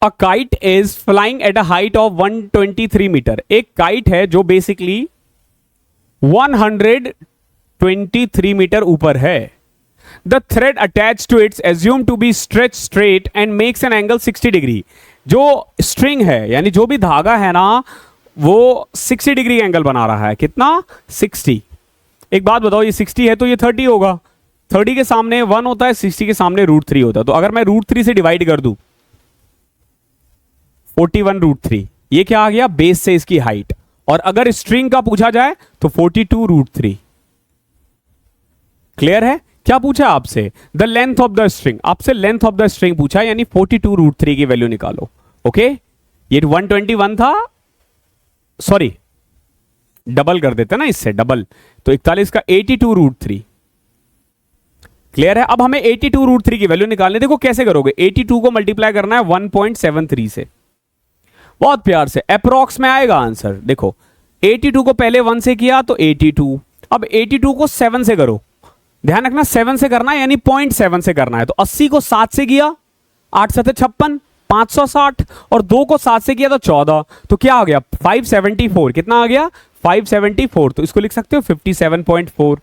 A kite is flying at a height of 123 metre. एक काइट है जो बेसिकली 123 मीटर ऊपर है। The thread attach to its assume to be stretch straight and makes an angle 60 degree. जो स्ट्रिंग है, यानी जो भी धागा है ना, वो 60 डिग्री एंगल बना रहा है। कितना? 60। एक बात बताओ, ये 60 है तो ये 30 होगा। 30 के सामने 1 होता है, 60 के सामने √3 होता है। तो अगर मैं √3 से डिवाइड कर दूं, 41 √3, ये क्या आ गया? बेस से इसकी हाइट। और अगर स्ट्रिंग का पूछा जाए तो 42 √3। क्लियर है? क्या पूछा आपसे? The length of the string. आपसे लेंथ ऑफ द स्ट्रिंग पूछा, यानी 42 √3 की वैल्यू निकालो। ओके, ये 121 था, सॉरी डबल कर देते ना इससे, डबल, तो 41 का 82 √3। क्लियर है? अब हमें 82 √3 की वैल्यू निकालनी। देखो कैसे करोगे, 82 को मल्टीप्लाई करना है 1.73 से, बहुत प्यार से, अप्रोक्स में आएगा आंसर। देखो 82 को पहले 1 से किया तो 82, अब 82 को 7 से करो। ध्यान रखना 7 से करना है, यानी 0.7 से करना है। तो 80 को 7 से किया, 8 7 56, 560, और 2 को 7 से किया तो 14, तो क्या आ गया? 574। कितना आ गया? 574। तो इसको लिख सकते हो 57.4।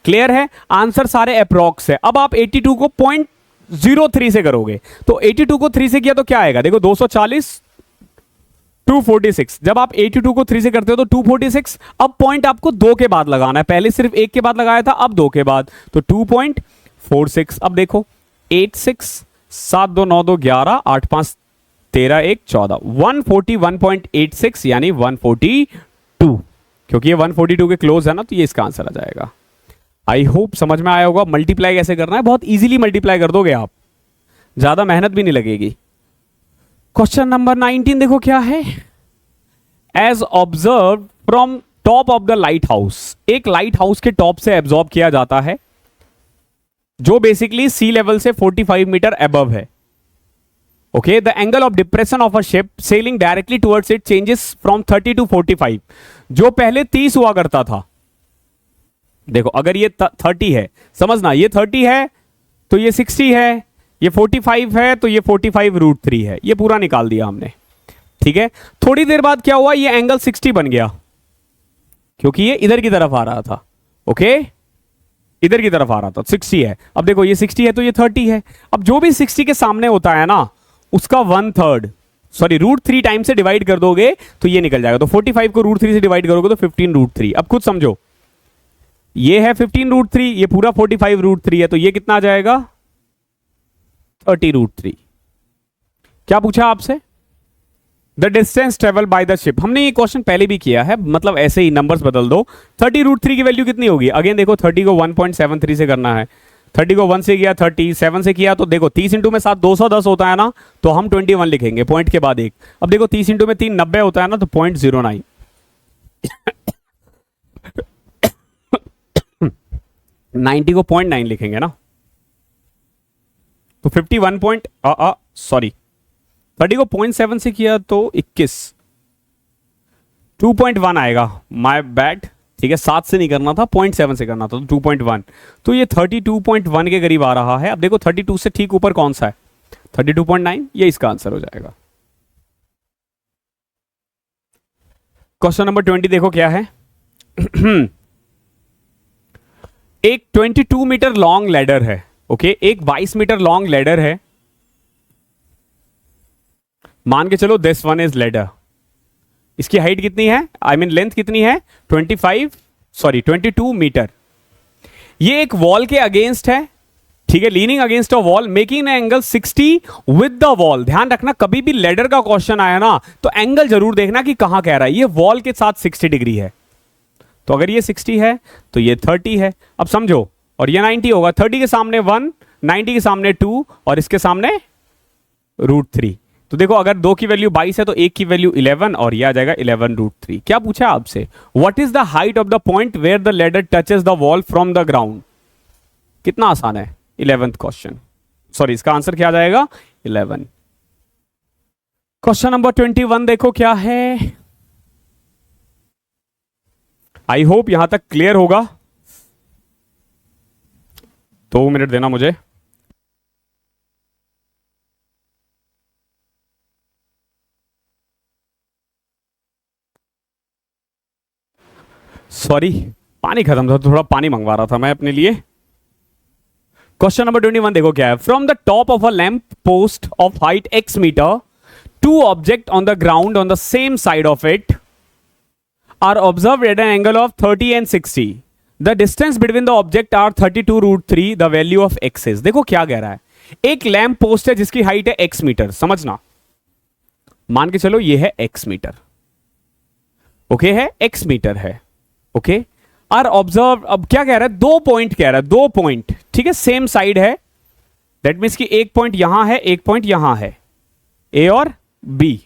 क्लियर है? आंसर सारे अप्रोक्स है। अब आप 82 को 0.03 से करोगे, तो 82 को 3 से किया तो क्या आएगा? देखो 240, 246। जब आप 82 को 3 से करते हो तो 246। अब पॉइंट आपको 2 के बाद लगाना है, पहले सिर्फ 1 के बाद लगाया था, अब 2 के बाद, तो 2.46। अब देखो 86, 7 2 9 2 11, 8 5 13 1 14, 141.86 यानी 142। क्योंकि ये 142 के क्लोज है ना, तो ये इसका आंसर आ जाएगा। आई होप समझ में आया होगा। मल्टीप्लाई कैसे करना है, बहुत इजीली मल्टीप्लाई कर दोगे आप, ज्यादा मेहनत भी नहीं लगेगी। क्वेश्चन नंबर 19 देखो क्या है। As observe from top of the lighthouse. एक लाइट हाउस के टॉप से एब्जॉर्ब किया जाता है, जो बेसिकली सी लेवल से 45 मीटर अबव है। Okay, the angle of depression of a ship sailing directly towards it changes from 30 to 45। जो पहले 30 हुआ करता था, देखो अगर ये 30 है, समझना ये 30 है तो ये 60 है, ये 45 है तो ये 45 √3 है। ये पूरा निकाल दिया हमने। ठीक है, थोड़ी देर बाद क्या हुआ, ये एंगल 60 बन गया, क्योंकि ये इधर की तरफ आ रहा था। ओके, इधर की तरफ आ रहा था, 60 है। अब देखो ये 60 है तो ये 30 है। अब जो भी 60 के सामने होता है ना, उसका 1/3, सॉरी √3 टाइम से डिवाइड कर दोगे तो ये निकल जाएगा। तो 45 को √3 से डिवाइड करोगे तो 15 √3। अब खुद समझो, ये है 15 √3, ये पूरा 45 √3 है, तो ये कितना आ जाएगा? 30 √3। क्या पूछा आपसे? The distance travel by the ship. हमने ये क्वेश्चन पहले भी किया है, मतलब ऐसे ही नंबर्स बदल दो। 30 √3 की वैल्यू कितनी होगी? अगेन देखो 30 को 1.73 से करना है, 30 को 1 से किया, 30 7 से किया, तो देखो 30 इंटू में 7 210 होता है ना, तो हम 21 लिखेंगे पॉइंट के बाद एक। अब देखो 30 इंटू में 3 90 होता है ना, तो 0.09। 90 को 0.9 लिखेंगे ना, तो 51 सॉरी 30 को 0.7 से किया तो 21, 2.1 आएगा, माय बैड। ठीक है, 7 से नहीं करना था, 0.7 से करना था, तो 2.1, तो ये 32.1 के करीब आ रहा है। अब देखो 32 से ठीक ऊपर कौन सा है? 32.9, ये इसका आंसर हो जाएगा। क्वेश्चन नंबर 20 देखो क्या है। एक 22 मीटर लॉन्ग लैडर है। ओके, एक 22 मीटर लॉन्ग लैडर है। मान के चलो दिस वन इज लेडर, इसकी हाइट कितनी है, आई मीन लेंथ कितनी है, 22 मीटर। ये एक वॉल के अगेंस्ट है, ठीक है, leaning against a wall, making an angle 60 with the wall. ध्यान रखना कभी भी लेडर का क्वेश्चन आया ना तो एंगल जरूर देखना कि कहां कह रहा है। ये वॉल के साथ 60 डिग्री है, तो अगर ये 60 है तो ये 30 है। अब समझो, और ये 90 होगा, 30 के सामने 1, 90 के सामने 2 और इसके सामने √3। तो देखो अगर 2 की वैल्यू 22 है तो 1 की वैल्यू 11 और ये आ जाएगा 11√3। क्या पूछा आपसे, what is the height of the point where the ladder touches the wall from the ground. कितना आसान है, 11th क्वेश्चन, सॉरी इसका आंसर क्या आ जाएगा 11। क्वेश्चन नंबर 21 देखो क्या है। आई होप यहां तक क्लियर होगा। 2 मिनट देना मुझे। सॉरी पानी खत्म था, थोड़ा पानी मंगवा रहा था मैं अपने लिए। क्वेश्चन नंबर 21 देखो क्या है। From the top of a lamp post of height x metre, 2 object on the ground on the same side of it are observed at an angle of 30 and 60. The distance between the object are 32√3. The value of x is. देखो क्या कह रहा है, एक lamp post है जिसकी height है x metre, समझना, मान के चलो ये है x मीटर, ओके है x मीटर है, ओके। आर ऑब्जर्व, अब क्या कह रहा है, 2 पॉइंट कह रहा है, 2 पॉइंट, ठीक है, सेम साइड है, दैट मीन्स कि एक पॉइंट यहां है, एक पॉइंट यहां है, ए और बी।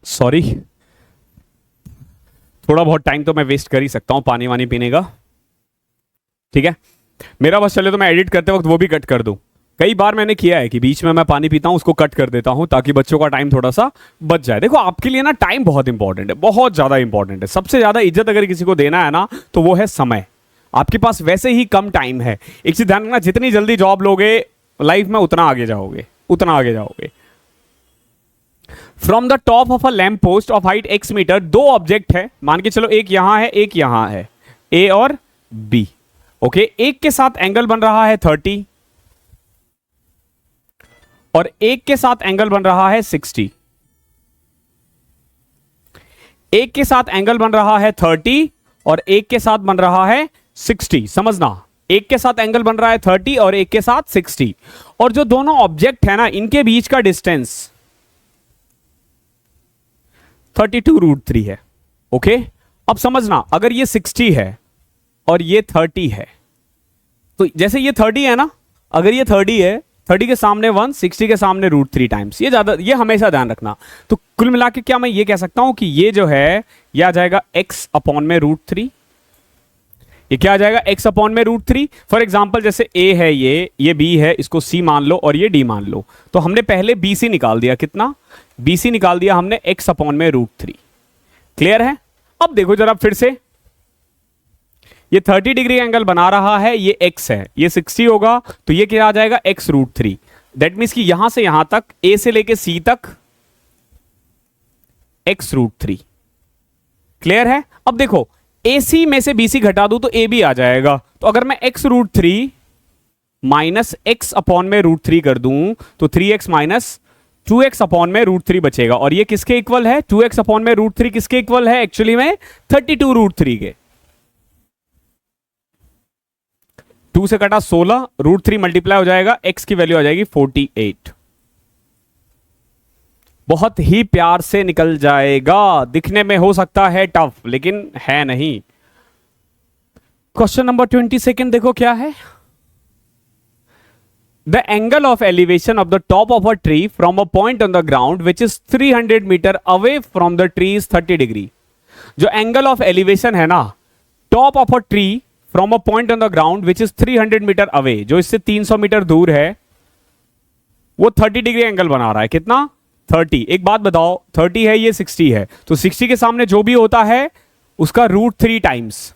सॉरी, थोड़ा बहुत टाइम तो मैं वेस्ट कर ही सकता हूं पानी वानी पीने का, ठीक है। मेरा बस चले तो मैं एडिट करते वक्त वो भी कट कर दूं। कई बार मैंने किया है कि बीच में मैं पानी पीता हूं उसको कट कर देता हूं ताकि बच्चों का टाइम थोड़ा सा बच जाए। देखो आपके लिए ना टाइम बहुत इंपॉर्टेंट है, बहुत ज्यादा इंपॉर्टेंट है। सबसे ज्यादा इज्जत अगर किसी को देना है ना तो वो है समय। आपके पास वैसे ही कम टाइम है। एक चीज ध्यान रखना, जितनी जल्दी जॉब लोगे लाइफ में उतना आगे जाओगे, उतना आगे जाओगे। From the top of a lamp post of height x metre, 2 object है, मान के चलो एक यहां है एक यहां है, ए और बी, ओके। एक के साथ एंगल बन रहा है 30 और एक के साथ एंगल बन रहा है 60। एक के साथ एंगल बन रहा है 30 और एक के साथ बन रहा है 60, समझना, एक के साथ एंगल बन रहा है 30 और एक के साथ 60। और जो दोनों ऑब्जेक्ट है ना इनके बीच का डिस्टेंस 32√3 है, ओके। अब समझना, अगर ये 60 है और ये 30 है, तो जैसे ये 30 है ना, अगर ये 30 है, 30 के सामने 1, 60 के सामने √3 टाइम्स, ये ज्यादा, ये हमेशा ध्यान रखना। तो कुल मिला के क्या मैं ये कह सकता हूं कि ये जो है ये आ जाएगा x अपॉन में √3, ये क्या आ जाएगा x अपॉन में √3। फॉर एग्जाम्पल जैसे a है, ये b है, इसको c मान लो और ये d मान लो, तो हमने पहले bc निकाल दिया, कितना bc निकाल दिया हमने x अपॉन में √3। क्लियर है। अब देखो जरा फिर से, ये 30 डिग्री एंगल बना रहा है, ये x है, ये 60 होगा, तो ये क्या आ जाएगा x √3। दैट मीन्स कि यहां से यहां तक, a से लेके c तक x √3। क्लियर है। अब देखो AC में से BC घटा दूं तो AB आ जाएगा, तो अगर मैं x √3 माइनस x अपॉन में √3 कर दूं तो 3x माइनस 2x अपॉन में √3 बचेगा। और ये किसके इक्वल है, 2x अपॉन में √3 किसके इक्वल है, एक्चुअली में 32√3 के। 2 से कटा 16, √3 मल्टीप्लाई हो जाएगा, x की वैल्यू आ जाएगी 48। बहुत ही प्यार से निकल जाएगा, दिखने में हो सकता है टफ लेकिन है नहीं। क्वेश्चन नंबर 22 देखो क्या है। The angle of elevation of the top of a tree from a point on the ground which is 300 metre away from the tree is 30 degree. जो एंगल ऑफ एलिवेशन है ना top of a tree from a point on the ground which is 300 metre away, जो इससे 300 metre दूर है, वो 30 degree angle बना रहा है। कितना? 30। एक बात बताओ, 30 है, ये 60 है, तो 60 के सामने जो भी होता है उसका √3 टाइम्स,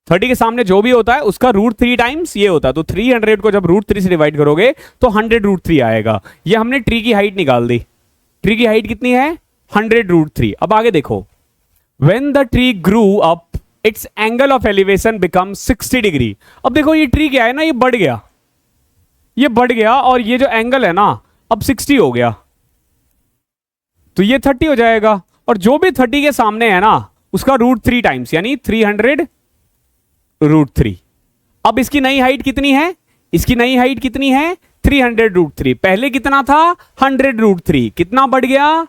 30 के सामने जो भी होता है उसका √3 टाइम्स ये होता है। तो 300 को जब √3 से डिवाइड करोगे तो 100√3 आएगा। ये हमने ट्री की हाइट निकाल दी। ट्री की हाइट कितनी है? 100√3। अब आगे देखो, when the tree grew up it's angle of elevation become 60 degree. अब देखो ये ट्री क्या है ना, ये बढ़ गया, ये बढ़ गया, और ये जो एंगल है ना अब 60 हो गया, तो ये 30 हो जाएगा। और जो भी 30 के सामने है ना उसका √3 टाइम्स, यानी 300√3। अब इसकी नई हाइट कितनी है? इसकी नई हाइट कितनी है? 300√3। पहले कितना था? 100√3। कितना बढ़ गया?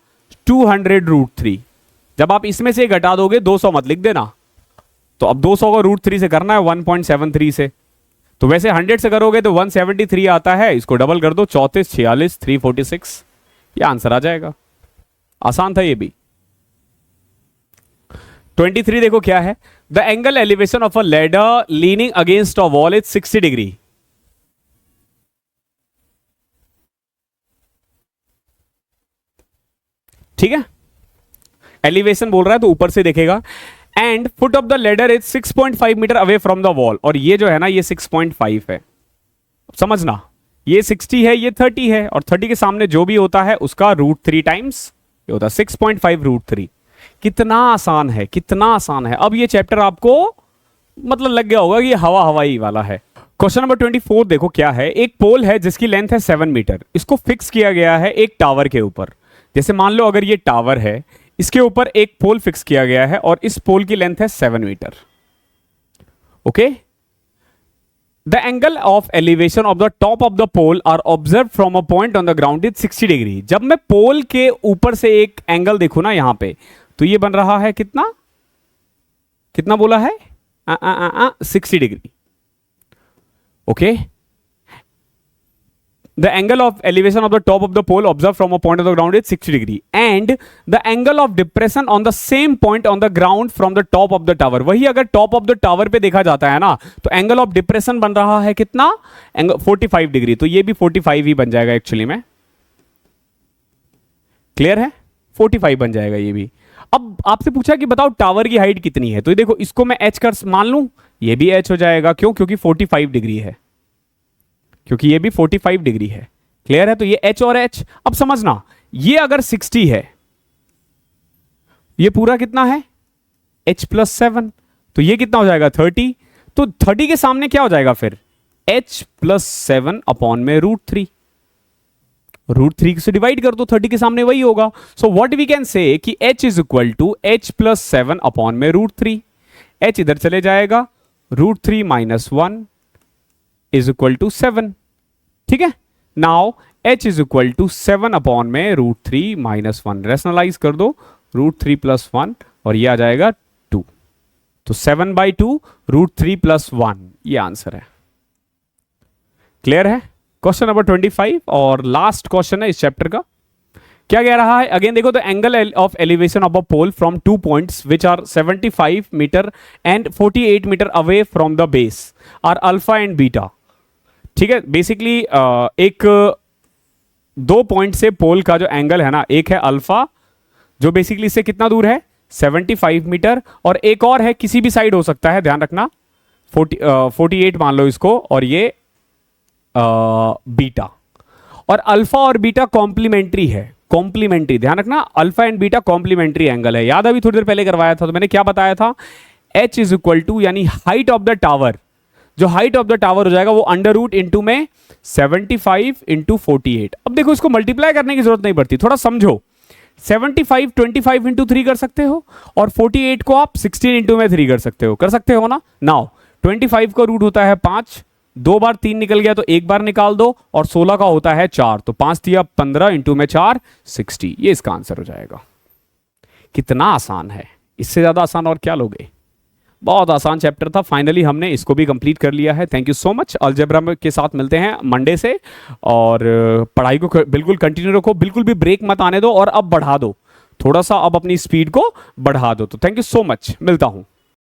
200√3। जब आप इसमें से घटा दोगे, 200 मत लिख देना, तो अब 200 को √3 से करना है 1.73 से, तो वैसे 100 से करोगे तो 173 आता है, इसको डबल कर दो, 34, 46, 346, ये आंसर आ जाएगा। आसान था ये भी। 23 देखो क्या है, the angle elevation of a ladder leaning against a wall is 60 degree. ठीक है, एलिवेशन बोल रहा है तो ऊपर से देखेगा। And foot of the ladder is 6.5 metre away from the wall, और ये जो है ना ये 6.5 है। समझना, ये 60 है, ये 30 है, और 30 के सामने जो भी होता है उसका √3 टाइम्स ये होता है 6.5 √3। कितना आसान है, कितना आसान है। अब ये चैप्टर आपको मतलब लग गया होगा कि ये हवा हवाई वाला है। क्वेश्चन नंबर 24 देखो क्या है, एक पोल है जिसकी लेंथ है 7 मीटर, इसको फिक्स किया गया है एक टावर के ऊपर। जैसे मान लो अगर ये टावर है, इसके ऊपर एक पोल फिक्स किया गया है और इस पोल की लेंथ है 7 metre. Okay, the angle of elevation of the top of the pole are observe from a point on the ground is 60 degree. जब मैं पोल के ऊपर से एक एंगल देखूं ना यहां पे, तो ये बन रहा है कितना, कितना बोला है? 60 degree. Okay, the angle of elevation of the top of the pole observed from a point of the ground is 60 degree and the angle of depression on the same point on the ground from the top of the tower। वही अगर top of the tower पे देखा जाता है ना तो angle of depression बन रहा है कितना? 45 डिग्री। तो ये भी 45 ही बन जाएगा एक्चुअली में। क्लियर है? 45 बन जाएगा ये भी। अब आपसे पूछा कि बताओ टावर की हाइट कितनी है, तो ये देखो इसको मैं h कर मान लूं, ये भी h हो जाएगा। क्यों? क्योंकि 45 डिग्री है, क्योंकि ये भी 45 डिग्री है। क्लियर है? तो ये h और h। अब समझना, ये अगर 60 है, ये पूरा कितना है? h + 7, तो ये कितना हो जाएगा? 30। तो 30 के सामने क्या हो जाएगा फिर? h + 7 अपॉन में √3। √3 से डिवाइड कर दो, 30 के सामने वही होगा। So what we can say कि h is equal to h + 7 upon में √3। h इधर चले जाएगा, √3 - 1 इज इक्वल टू 7। ठीक है, now h is equal to 7 upon में √3 - 1। रेशनलाइज कर दो, √3 + 1 और ये आ जाएगा 2। तो 7/2 √3 + 1, ये आंसर है। क्लियर है? क्वेश्चन नंबर 25 और लास्ट क्वेश्चन है इस चैप्टर का। क्या कह रहा है? अगेन देखो, the angle of elevation of a pole from 2 points which are 75 metre and 48 metre away from the base are alpha and beta. ठीक है, बेसिकली एक 2 पॉइंट से पोल का जो एंगल है ना, एक है अल्फा जो बेसिकली इससे कितना दूर है? 75 मीटर, और एक और है किसी भी साइड हो सकता है, ध्यान रखना, 48 मान लो इसको, और ये बीटा। और अल्फा और बीटा कॉम्प्लीमेंट्री है, कॉम्प्लीमेंट्री, ध्यान रखना, alpha and beta complementary angle है। याद अभी थोड़ी देर पहले करवाया था, तो मैंने क्या बताया था? h इज इक्वल टू, यानी हाइट ऑफ द टावर, जो हाइट ऑफ द टावर हो जाएगा वो √ इंटू में 75 × 48। अब देखो इसको मल्टीप्लाई करने की जरूरत नहीं पड़ती, थोड़ा समझो। 75 25 × 3 कर सकते हो, और 48 को आप 16 × में 3 कर सकते हो ना। नाउ 25 का रूट होता है 5, 2 बार 3 निकल गया तो 1 बार निकाल दो, और 16 का होता है 4, तो 5 दिया 15 × में 4 60। ये इसका आंसर हो जाएगा। कितना आसान है, इससे ज्यादा आसान और क्या लोगे? बहुत आसान चैप्टर था, फाइनली हमने इसको भी कंप्लीट कर लिया है। Thank you so much. Algebra के साथ मिलते हैं मंडे से, और पढ़ाई को बिल्कुल कंटिन्यू रखो, बिल्कुल भी ब्रेक मत आने दो, और अब बढ़ा दो थोड़ा सा, अब अपनी स्पीड को बढ़ा दो। तो थैंक यू सो मच, मिलता हूं।